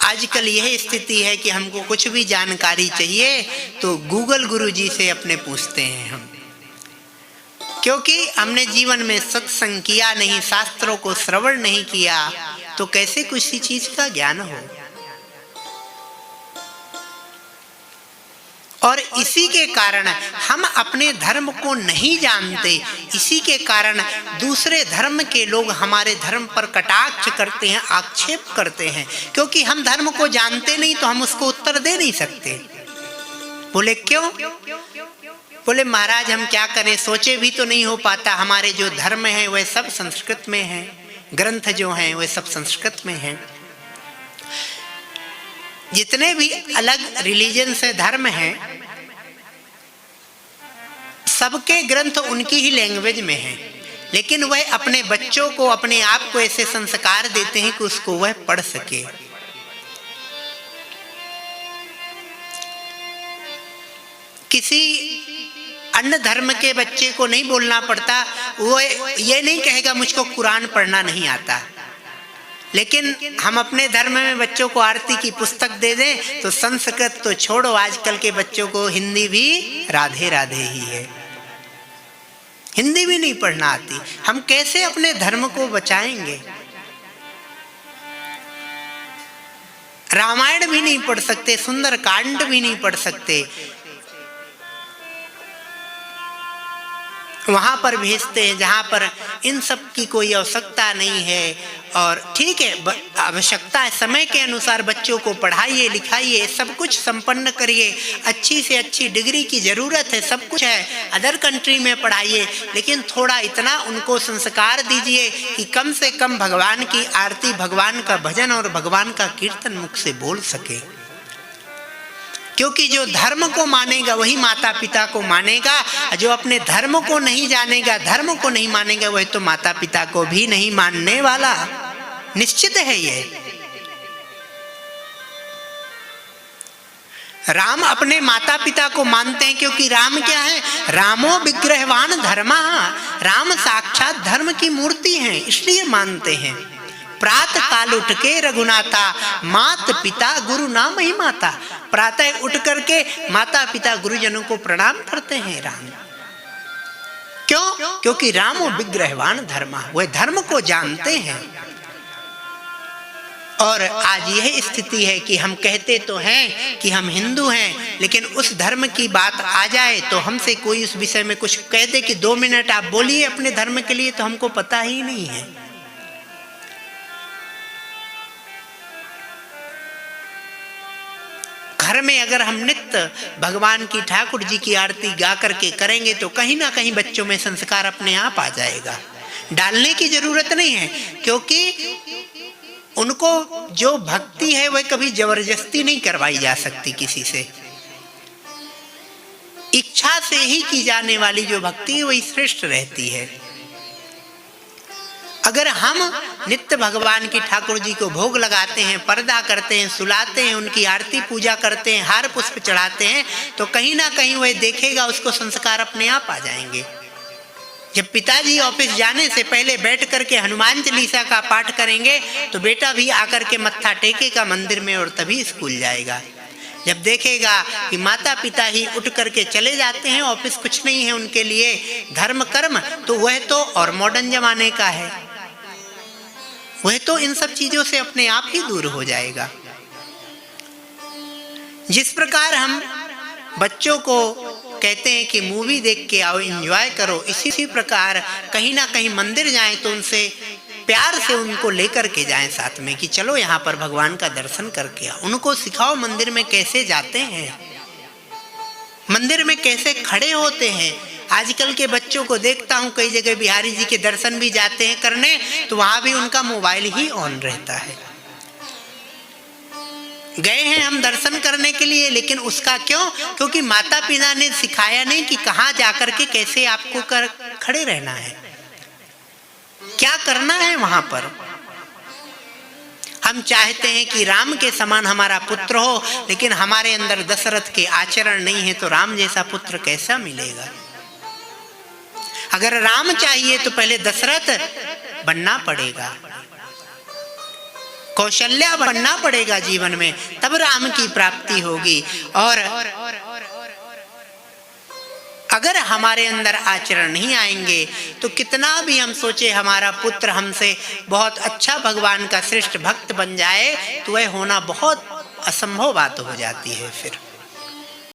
आजकल यह स्थिति है कि हमको कुछ भी जानकारी चाहिए तो गूगल गुरुजी से अपने पूछते हैं हम, क्योंकि हमने जीवन में सत्संग किया नहीं, शास्त्रों को श्रवण नहीं किया, तो कैसे किसी चीज का ज्ञान हो। और इसी के कारण हम अपने धर्म को नहीं जानते, इसी के कारण दूसरे धर्म के लोग हमारे धर्म पर कटाक्ष करते हैं, आक्षेप करते हैं, क्योंकि हम धर्म को जानते नहीं तो हम उसको उत्तर दे नहीं सकते। बोले क्यों? बोले महाराज हम क्या करें, सोचे भी तो नहीं हो पाता, हमारे जो धर्म है वह सब संस्कृत में है, ग्रंथ जो हैं वह सब संस्कृत में हैं, जितने भी अलग रिलीजन से धर्म हैं सबके ग्रंथ उनकी ही लैंग्वेज में हैं, लेकिन वह अपने बच्चों को, अपने आप को ऐसे संस्कार देते हैं कि उसको वह पढ़ सके। किसी अन्य धर्म के बच्चे को नहीं बोलना पड़ता, वो ये नहीं कहेगा मुझको कुरान पढ़ना नहीं आता, लेकिन हम अपने धर्म में बच्चों को आरती की पुस्तक दे दें तो संस्कृत तो छोड़ो, आजकल के बच्चों को हिंदी भी राधे राधे ही है, हिंदी भी नहीं पढ़ना आती। हम कैसे अपने धर्म को बचाएंगे? रामायण भी नहीं पढ़ सकते, सुंदर कांड भी नहीं पढ़ सकते, वहां पर भेजते हैं जहां पर इन सब की कोई आवश्यकता नहीं है। और ठीक है, आवश्यकता है, समय के अनुसार बच्चों को पढ़ाइए, लिखाइए, सब कुछ संपन्न करिए, अच्छी से अच्छी डिग्री की जरूरत है, सब कुछ है, अदर कंट्री में पढ़ाइए, लेकिन थोड़ा इतना उनको संस्कार दीजिए कि कम से कम भगवान की आरती, भगवान का भजन और भगवान का कीर्तन मुख से बोल सके। क्योंकि जो धर्म को मानेगा वही माता पिता को मानेगा, जो अपने धर्म को नहीं जानेगा, धर्म को नहीं मानेगा, वह तो माता पिता को भी नहीं मानने वाला, निश्चित है ये। राम अपने माता पिता को मानते हैं, क्योंकि राम क्या है? रामो विग्रहवान धर्मा, राम साक्षात धर्म की मूर्ति है, इसलिए मानते हैं। प्रातः काल उठ के रघुनाथा, मात पिता गुरु नाम ही माता, प्रातः उठ करके माता पिता गुरुजनों को प्रणाम करते हैं राम। क्यों? क्योंकि राम विग्रहवान धर्मा, वह धर्म को जानते हैं। और आज यह स्थिति है कि हम कहते तो हैं कि हम हिंदू हैं, लेकिन उस धर्म की बात आ जाए तो हमसे कोई उस विषय में कुछ कह दे कि 2 मिनट आप बोलिए अपने धर्म के लिए, तो हमको पता ही नहीं है। घर में अगर हम नित्य भगवान की, ठाकुर जी की आरती गा करके करेंगे तो कहीं ना कहीं बच्चों में संस्कार अपने आप आ जाएगा, डालने की जरूरत नहीं है, क्योंकि उनको जो भक्ति है वह कभी जबरदस्ती नहीं करवाई जा सकती किसी से, इच्छा से ही की जाने वाली जो भक्ति है वही श्रेष्ठ रहती है। अगर हम नित्य भगवान की, ठाकुर जी को भोग लगाते हैं, पर्दा करते हैं, सुलाते हैं, उनकी आरती पूजा करते हैं, हार पुष्प चढ़ाते हैं, तो कहीं ना कहीं वह देखेगा, उसको संस्कार अपने आप आ जाएंगे। जब पिताजी ऑफिस जाने से पहले बैठ करके हनुमान चालीसा का पाठ करेंगे तो बेटा भी आकर के मत्था टेकेगा मंदिर में और तभी स्कूल जाएगा। जब देखेगा कि माता पिता ही उठ करके चले जाते हैं, ऑफिस कुछ नहीं है उनके लिए, धर्म कर्म, तो वह तो और मॉडर्न जमाने का है, वह तो इन सब चीजों से अपने आप ही दूर हो जाएगा। जिस प्रकार हम बच्चों को कहते हैं कि मूवी देख के आओ, एंजॉय करो, इसी प्रकार कहीं ना कहीं मंदिर जाएं तो उनसे प्यार से उनको लेकर के जाएं साथ में कि चलो यहाँ पर भगवान का दर्शन करके आओ। उनको सिखाओ मंदिर में कैसे जाते हैं, मंदिर में कैसे खड़े होते हैं। आजकल के बच्चों को देखता हूँ कई जगह बिहारी जी के दर्शन भी जाते हैं करने, तो वहां भी उनका मोबाइल ही ऑन रहता है। गए हैं हम दर्शन करने के लिए, लेकिन उसका क्यों? क्योंकि माता पिता ने सिखाया नहीं कि कहाँ जाकर के कैसे आपको खड़े रहना है, क्या करना है वहां पर। हम चाहते हैं कि राम के समान हमारा पुत्र हो, लेकिन हमारे अंदर दशरथ के आचरण नहीं है, तो राम जैसा पुत्र कैसा मिलेगा। अगर राम चाहिए तो पहले दशरथ बनना पड़ेगा। कौशल्या बनना पड़ेगा जीवन में, तब राम की प्राप्ति होगी। और अगर हमारे अंदर आचरण नहीं आएंगे तो कितना भी हम सोचे हमारा पुत्र हमसे बहुत अच्छा भगवान का श्रेष्ठ भक्त बन जाए, तो वह होना बहुत असंभव बात हो जाती है फिर।